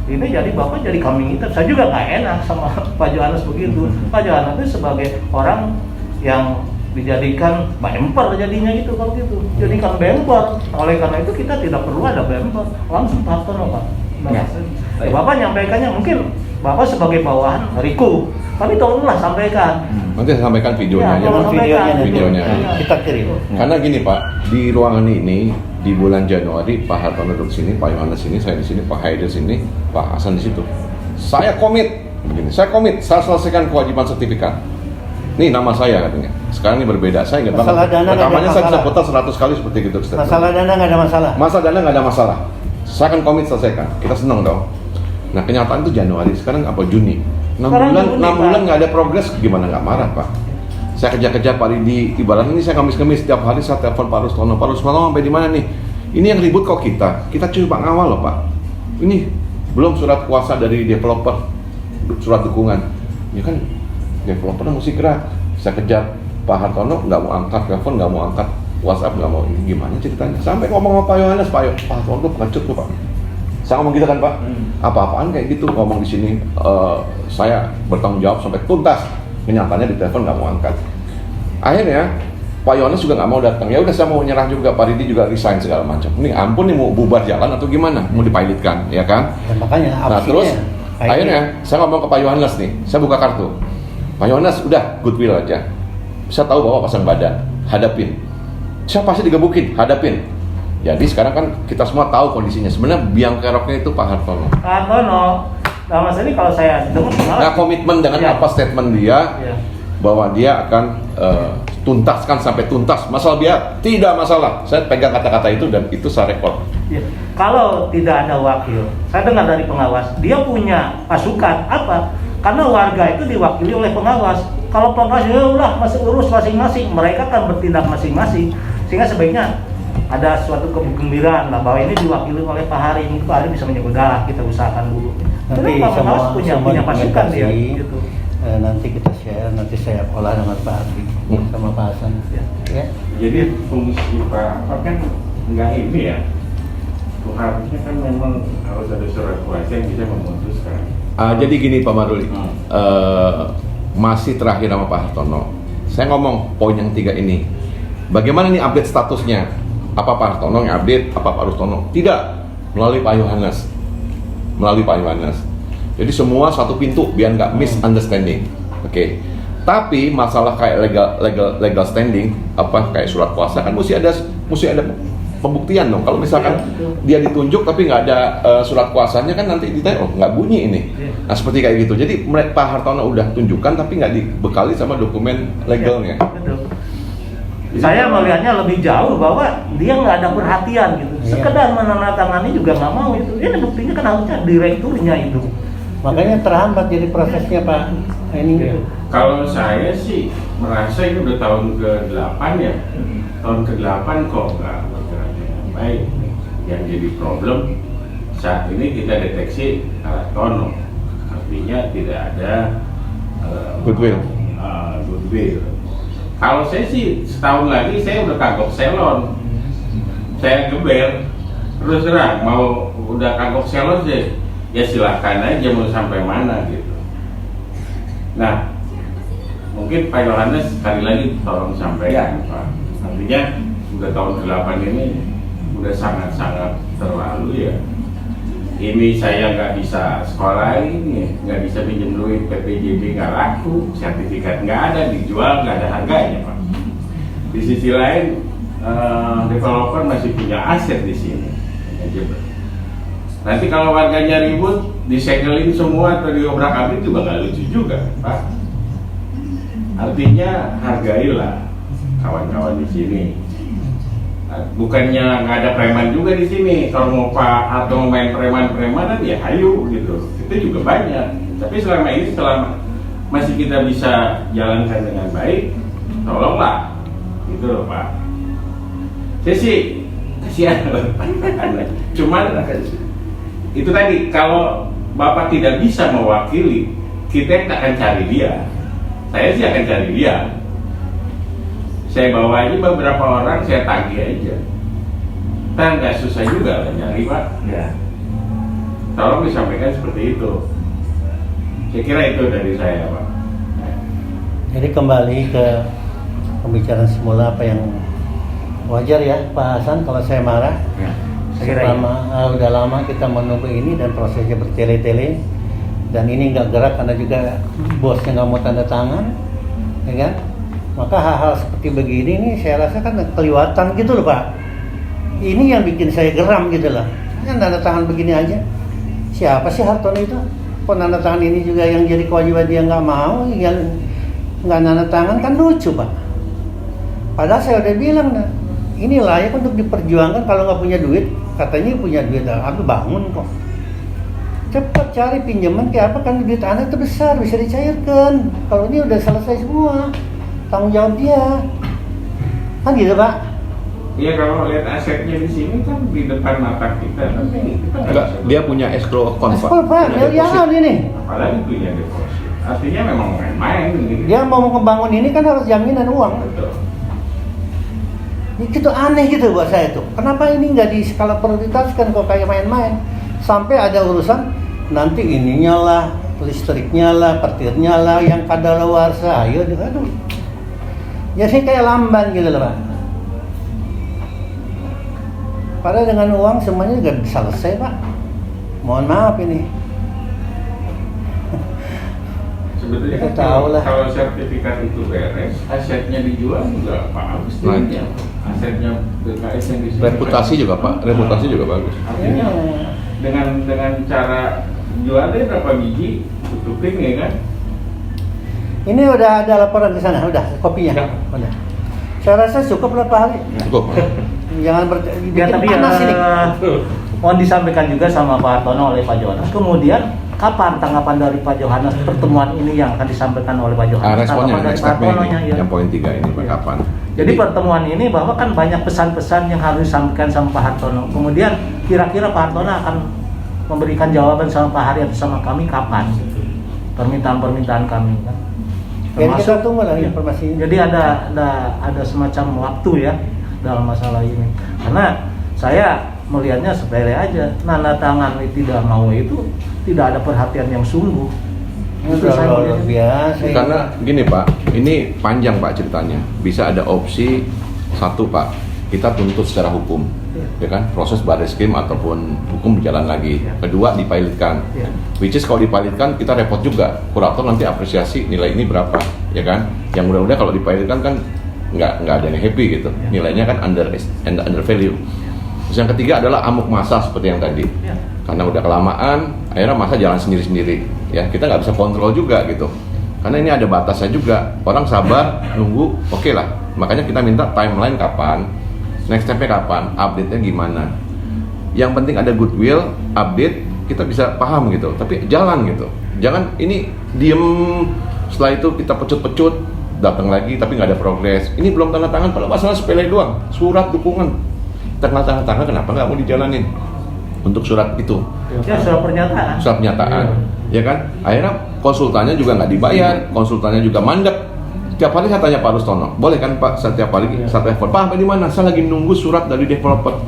ini jadi Bapak jadi kambing hitam. Saya juga nggak enak sama Pak Johannes begitu. Pak Johannes itu sebagai orang yang dijadikan bemper jadinya gitu kalau gitu. Jadikan bemper. Oleh karena itu kita tidak perlu ada bemper. Langsung Pak Hartono Pak. Ya. Ya, Bapak nyampaikannya mungkin Bapak sebagai bawahan Riku, tapi tolonglah sampaikan. Nanti saya sampaikan videonya aja. tolong Pak. sampaikan. Videonya. Kita kirim. Karena gini Pak, di ruangan ini di bulan Januari Pak Hartono duduk sini, Pak Yohanes sini, saya di sini, Pak Haidir sini, Pak Hasan di situ. Saya komit begini, saya selesaikan kewajiban sertifikat. Nih nama saya katanya. Sekarang ini berbeda, saya ingat Masalah banget. dana nggak ada Rekamannya saya bisa masalah. putar 100 kali seperti gitu. Masalah dana nggak ada masalah. Masalah dana nggak ada masalah. Saya akan komit selesaikan. Kita senang dong. Nah kenyataan itu Januari, sekarang apa Juni? 6 Sekarang bulan, Juni, 6 Pak. bulan nggak ada progres, gimana nggak marah Pak? Saya kejar-kejar Pak Ridi, ibaratnya ini saya kemis-kemis setiap hari saya telepon Pak Rustono sampai di mana nih? Ini yang ribut kok kita cuma ngawal loh Pak. Ini belum surat kuasa dari developer, surat dukungan. Ya kan developer mesti gerak. Saya kejar Pak Hartono nggak mau angkat telepon, nggak mau angkat WhatsApp, nggak mau ini gimana ceritanya? Sampai ngomong sama Pak Yohanes, Pak Hartono pengecut tuh Pak. Saya ngomong gitu kan Pak, apa-apaan kayak gitu ngomong di sini. Saya bertanggung jawab sampai tuntas. Kenyataannya di telepon nggak mau angkat. Akhirnya Pak Yohanes juga nggak mau datang. Ya udah saya mau nyerah juga. Pak Ridi juga resign segala macam. Ini ampun nih mau bubar jalan atau gimana? Mau dipilotkan, ya kan? Ya, makanya Nah absinya, terus kayak akhirnya saya ngomong ke Pak Yohanes nih, saya buka kartu. Pak Yohanes udah goodwill aja. Saya tahu bahwa pasang badan, hadapin. Saya pasti digebukin, hadapin. Jadi sekarang kan kita semua tahu kondisinya. Sebenarnya biang keroknya itu Pak Hartono. Pak Hartono, nah mas ini kalau saya dengar Nah komitmen dengan Iya. apa statement dia Iya. bahwa dia akan tuntaskan sampai tuntas. Masalah biaya tidak masalah. Saya pegang kata-kata itu dan itu saya rekod. Ya, kalau tidak ada wakil, saya dengar dari pengawas, dia punya pasukan apa? Karena warga itu diwakili oleh pengawas. kalau pengkas ya udah masih urus masing-masing, mereka kan bertindak masing-masing, sehingga sebaiknya ada suatu kegembiraan lah bahwa ini diwakili oleh Pak Hari, ini Pak Hari bisa menyebut kita usahakan dulu. Nanti Pak semua punya pasukan dia. dokumentasi, Gitu. nanti kita share, nanti saya olah dengan Pak Ardi sama Pak Hasan. Ya. Jadi fungsi Pak apa kan nggak ini ya. Harusnya kan memang harus ada surat kuasa yang bisa memutuskan. Jadi gini Pak Maruli, masih terakhir sama Pak Hartono. Saya ngomong poin yang 3 ini. Bagaimana nih update statusnya? Apa Pak Hartono yang update? Apa Pak Hartono? Tidak, melalui Pak Yohanes. Melalui Pak Yohanes. Jadi semua satu pintu biar nggak misunderstanding. Oke. Tapi masalah kayak legal standing, apa kayak surat kuasa kan mesti ada pembuktian dong. Kalau misalkan dia ditunjuk tapi nggak ada surat kuasanya kan nanti ditanya, oh nggak bunyi ini. Nah seperti kayak gitu. Jadi Pak Hartono udah tunjukkan tapi nggak dibekali sama dokumen legalnya. Betul. Saya melihatnya lebih jauh bahwa dia nggak ada perhatian gitu. Sekedar menandatangani juga nggak mau itu. Ini buktinya kan harusnya direkturnya itu. Makanya terhambat jadi prosesnya Pak. Ini. Kalau saya sih merasa ini udah tahun ke-8 ya. Tahun ke-8 kok nggak bergerak dengan baik. Yang jadi problem saat ini kita deteksi Hartono, artinya tidak ada Goodwill. Goodwill. Kalau saya sih setahun lagi saya udah kagok selon, saya geber terus terang mau udah kagok selon sih ya silahkan aja mau sampai mana gitu. Nah mungkin Pak Yohanes sekali lagi tolong sampaikan Pak, artinya udah tahun ke-8 ini udah sangat-sangat terlalu ya. Ini saya nggak bisa sekolah ini, nggak bisa pinjam duit, PPJB nggak laku, sertifikat nggak ada, dijual nggak ada harganya Pak. Di sisi lain, developer masih punya aset di sini. Nanti kalau warganya ribut, disegelin semua atau diobrak-abrik juga nggak lucu juga Pak. Artinya hargailah kawan-kawan di sini. Bukannya nggak ada preman juga di sini. Kalau mau Pak atau mau main preman-premanan ya hayu gitu. Itu juga banyak. Tapi selama ini masih kita bisa jalankan dengan baik, tolonglah gitu loh Pak. Saya sih kasihan loh. Cuman itu tadi kalau Bapak tidak bisa mewakili, kita akan cari dia. Saya sih akan cari dia. Saya bawa aja beberapa orang, saya tagih aja. Kan nggak susah juga lah nyari Pak. Ya. Tolong disampaikan seperti itu. Saya kira itu dari saya Pak. Jadi kembali ke pembicaraan semula apa yang wajar ya Pak Hasan kalau saya marah. Ya. Udah lama kita menunggu ini dan prosesnya bertele-tele dan ini nggak gerak karena juga bosnya nggak mau tanda tangan, ya kan? Maka hal-hal seperti begini nih saya rasa kan kelewatan gitu loh Pak. Ini yang bikin saya geram gitu loh. Kan tanda tangan begini aja. Siapa sih Hartono itu? Penanda tangan ini juga yang jadi kewajiban dia nggak mau, yang nggak tanda tangan kan lucu Pak. Padahal saya udah bilang nah, ini layak untuk diperjuangkan kalau nggak punya duit. Katanya punya duit, aku bangun kok. Cepat cari pinjaman kayak apa kan duit anak itu besar bisa dicairkan. Kalau ini udah selesai semua. Tanggung jawab dia kan gitu Pak. Iya kalau lihat asetnya di sini kan di depan mata kita, tapi kita Enggak, dia punya escrow account Pak. Escrow Pak, miliaran ini. Apalagi punya deposit. Artinya memang main-main gitu. Dia mau membangun ini kan harus jaminan uang. Betul. Itu aneh gitu buat saya tuh. Kenapa ini nggak di skala prioritaskan kok kayak main-main? Sampai ada urusan nanti ininya lah, listriknya lah, petirnya lah, yang kadaluarsa. Ayo, aduh. Ya sih kayak lamban gitu loh Pak. Padahal dengan uang semuanya nggak bisa selesai Pak. Mohon maaf ini. Sebetulnya Kita kan tahu lah. kalau sertifikat itu beres, asetnya dijual juga bagus dirinya. Asetnya BKS yang disimpan. Reputasi juga Pak, reputasi juga bagus. Artinya dengan cara jualnya berapa biji tutupin ya kan? Ini udah ada laporan ke sana, udah kopinya. Ya. Udah. Saya rasa cukup lah Pak Hari. Cukup. Jangan Ya, tapi panas ini. mohon disampaikan juga sama Pak Hartono oleh Pak Jonas. Kemudian Kapan tanggapan dari Pak Yohanes pertemuan ini yang akan disampaikan oleh Pak Yohanes? Responnya Tanggapan dari next Pak step-nya Hartono-nya, ini, ya. yang poin 3 ini Pak, kapan? Jadi pertemuan ini bahwa kan banyak pesan-pesan yang harus disampaikan sama Pak Hartono. Kemudian kira-kira Pak Hartono akan memberikan jawaban sama Pak Hari atau sama kami kapan? Permintaan-permintaan kami kan. Jadi kita tunggu lah informasi. Jadi ada semacam waktu ya dalam masalah ini. Karena saya melihatnya sepele aja. Nanda tangan tidak mau itu tidak ada perhatian yang sungguh. Itu saya Luar melihatnya. biasa. Karena gini Pak, ini panjang Pak ceritanya. Bisa ada opsi satu Pak, kita tuntut secara hukum, ya kan? Proses Barreskrim ataupun hukum berjalan lagi. Kedua dipilotkan, Ya. which is kalau dipilotkan kita repot juga. Kurator nanti apresiasi nilai ini berapa, ya kan? Yang mudah-mudahan kalau dipilotkan kan nggak ada yang happy gitu. Nilainya kan under value. Terus yang ketiga adalah amuk massa seperti yang tadi. Ya. Karena udah kelamaan, akhirnya masa jalan sendiri-sendiri. Ya, kita nggak bisa kontrol juga gitu. Karena ini ada batasnya juga. Orang sabar, nunggu, oke lah. Makanya kita minta timeline kapan, next step-nya kapan, update-nya gimana. Yang penting ada goodwill, update, kita bisa paham gitu. Tapi jalan gitu. Jangan ini diem, setelah itu kita pecut-pecut, datang lagi tapi nggak ada progres. Ini belum tanda tangan, padahal masalah sepele doang. Surat dukungan. Tanda tangan kenapa nggak mau dijalanin? Untuk surat itu, Ya surat pernyataan. surat pernyataan, ya kan? Akhirnya konsultannya juga nggak dibayar, konsultannya juga mandek. Tiap hari saya tanya Pak Rustono, boleh kan Pak setiap hari saya telepon, Pak di mana? Saya lagi nunggu surat dari developer.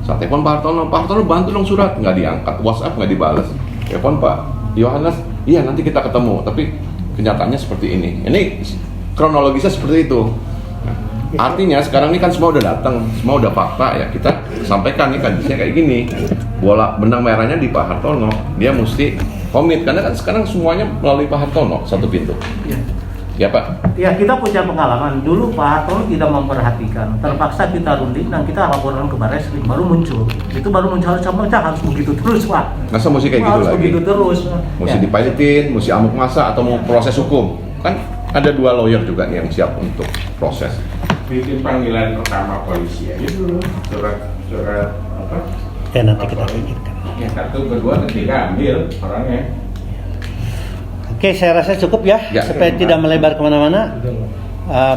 Saya telepon Pak Hartono bantu dong surat, nggak diangkat, WhatsApp nggak dibalas. Telepon Pak Yohanes, iya nanti kita ketemu, tapi kenyataannya seperti ini. Ini kronologisnya seperti itu. Artinya sekarang ini kan semua udah datang, semua udah fakta ya, kita sampaikan nih kondisinya kayak gini. Bola benang merahnya di Pak Hartono, dia mesti komit karena kan sekarang semuanya melalui Pak Hartono satu pintu. Ya. Ya Pak. Ya kita punya pengalaman dulu Pak Hartono tidak memperhatikan, terpaksa kita runding dan kita laporan ke Barreskrim baru muncul. Itu baru muncul harus begitu terus Pak. Masa mesti kayak gitu Harus lagi? begitu terus. Mesti Ya. dipilotin, mesti amuk massa atau mau proses hukum. Kan ada 2 lawyer juga nih yang siap untuk proses. Bikin panggilan pertama polisi aja dulu, surat apa? Ya nanti kita pikirkan. Yang satu, kedua, ketiga ambil orangnya. Oke, saya rasa cukup ya, Ya. supaya tidak melebar kemana-mana.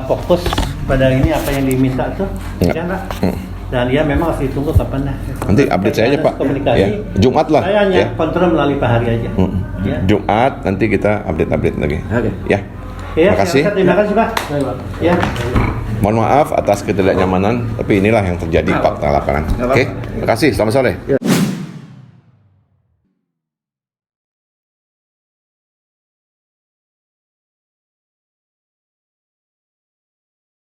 Fokus pada ini apa yang diminta tuh, Ya. ya Pak? Dan ya memang harus ditunggu kapan dah. Nanti update saya aja Pak. Komunikasi. Ya, Jumat lah. Saya hanya Ya. kontrol melalui Pak Hari aja. Ya. Jumat nanti kita update lagi. Oke. Ya. Ya, Terima kasih. Terima kasih Pak. Ya. Mohon maaf atas ketidaknyamanan, tapi inilah yang terjadi fakta lapangan. Oke, terima kasih. Selamat sore.